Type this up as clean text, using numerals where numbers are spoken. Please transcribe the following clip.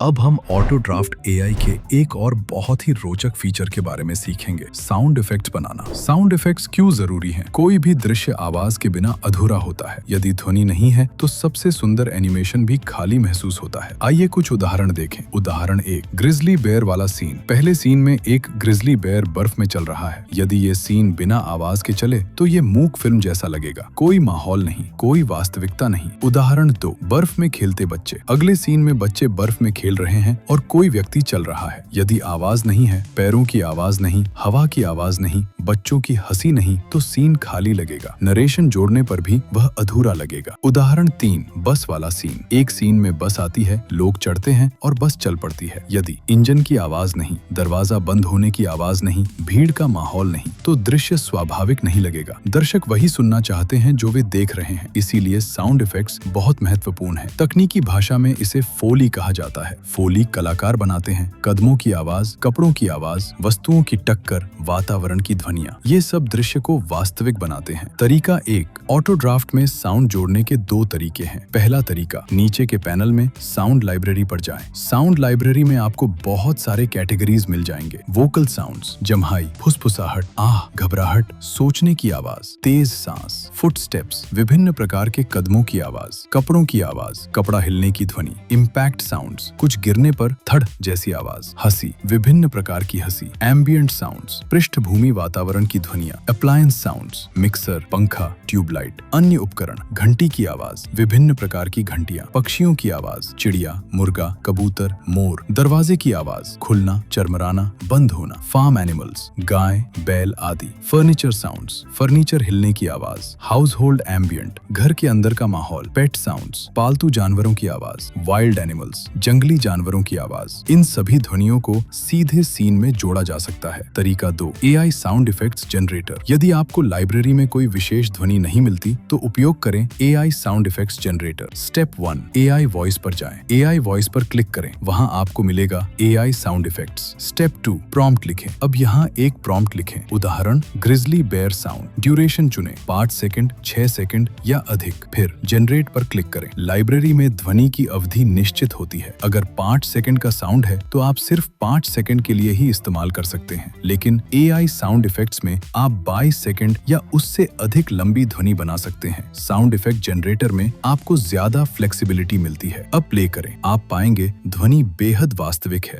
अब हम auto draft AI के एक और बहुत ही रोचक फीचर के बारे में सीखेंगे, साउंड इफेक्ट्स बनाना। साउंड इफेक्ट्स क्यों जरूरी हैं? कोई भी दृश्य आवाज के बिना अधूरा होता है। यदि ध्वनि नहीं है तो सबसे सुंदर एनिमेशन भी खाली महसूस होता है। आइए कुछ उदाहरण देखें। उदाहरण 1, ग्रिजली बेयर वाला सीन। पहले सीन में एक ग्रिजली बेयर बर्फ में चल रहा है। यदि ये सीन बिना आवाज के चले तो ये मूक फिल्म जैसा लगेगा। कोई माहौल नहीं, कोई वास्तविकता नहीं। उदाहरण 2, बर्फ में खेलते बच्चे। अगले सीन में बच्चे बर्फ में खेल रहे हैं और कोई व्यक्ति चल रहा है। यदि आवाज नहीं है, पैरों की आवाज नहीं, हवा की आवाज नहीं, बच्चों की हंसी नहीं, तो सीन खाली लगेगा। नरेशन जोड़ने पर भी वह अधूरा लगेगा। उदाहरण 3, बस वाला सीन। एक सीन में बस आती है, लोग चढ़ते हैं और बस चल पड़ती है। यदि इंजन की आवाज नहीं, दरवाजा बंद होने की आवाज नहीं, भीड़ का माहौल नहीं, तो दृश्य स्वाभाविक नहीं लगेगा। दर्शक वही सुनना चाहते हैं जो वे देख रहे हैं। इसीलिए साउंड इफेक्ट्स बहुत महत्वपूर्ण है। तकनीकी भाषा में इसे फोली कहा जाता है। फोली कलाकार बनाते हैं। कदमों की आवाज, कपड़ों की आवाज, वस्तुओं की टक्कर, वातावरण की ध्वनियां, ये सब दृश्य को वास्तविक बनाते हैं। तरीका 1, ऑटो ड्राफ्ट में साउंड जोड़ने के 2 तरीके हैं। पहला तरीका, नीचे के पैनल में साउंड लाइब्रेरी पर जाएं। साउंड लाइब्रेरी में आपको बहुत सारे कैटेगरीज मिल जाएंगे। वोकल साउंड्स, जम्हाई, फुसफुसाहट, आह, घबराहट, सोचने की आवाज, तेज सांस, फुटस्टेप्स, विभिन्न प्रकार के कदमों की आवाज, कपड़ों की आवाज, कपड़ा हिलने की ध्वनि, इम्पैक्ट साउंड्स, कुछ गिरने पर थड़ जैसी आवाज, हंसी, विभिन्न प्रकार की हंसी, एम्बियंट साउंड्स, पृष्ठभूमि वातावरण की ध्वनियां, अप्लायंस साउंड्स, मिक्सर, पंखा, ट्यूबलाइट, अन्य उपकरण, घंटी की आवाज, विभिन्न प्रकार की घंटियां, पक्षियों की आवाज, चिड़िया, मुर्गा, कबूतर, मोर, दरवाजे की आवाज, खुलना, चरमराना, बंद होना, फार्म एनिमल्स, गाय, बैल आदि, फर्नीचर साउंड्स, फर्नीचर हिलने की आवाज, हाउस होल्ड एम्बियंट, घर के अंदर का माहौल, पेट साउंड्स, पालतू जानवरों की आवाज, वाइल्ड एनिमल्स, जंगली जानवरों की आवाज। इन सभी ध्वनियों को सीधे सीन में जोड़ा जा सकता है। तरीका 2, एआई साउंड इफेक्ट्स जनरेटर। यदि आपको लाइब्रेरी में कोई विशेष ध्वनि नहीं मिलती तो उपयोग करें AI sound effects generator. Step 1, AI voice पर जाएं। एआई वॉइस पर क्लिक करें, वहां आपको मिलेगा AI sound effects. Step 2, prompt लिखें। अब यहाँ एक प्रॉम्प्ट लिखें। उदाहरण, ग्रिजली बेयर साउंड। ड्यूरेशन चुनें, 5 सेकंड, 6 सेकंड या अधिक। फिर जनरेट पर क्लिक करें। लाइब्रेरी में ध्वनि की अवधि निश्चित होती है। अगर 5 सेकंड का साउंड है तो आप सिर्फ 5 सेकंड के लिए ही इस्तेमाल कर सकते हैं। लेकिन एआई साउंड इफेक्ट्स में आप 22 सेकंड या उससे अधिक लंबी ध्वनि बना सकते हैं। साउंड इफेक्ट जनरेटर में आपको ज्यादा फ्लेक्सिबिलिटी मिलती है। अब प्ले करें, आप पाएंगे ध्वनि बेहद वास्तविक है।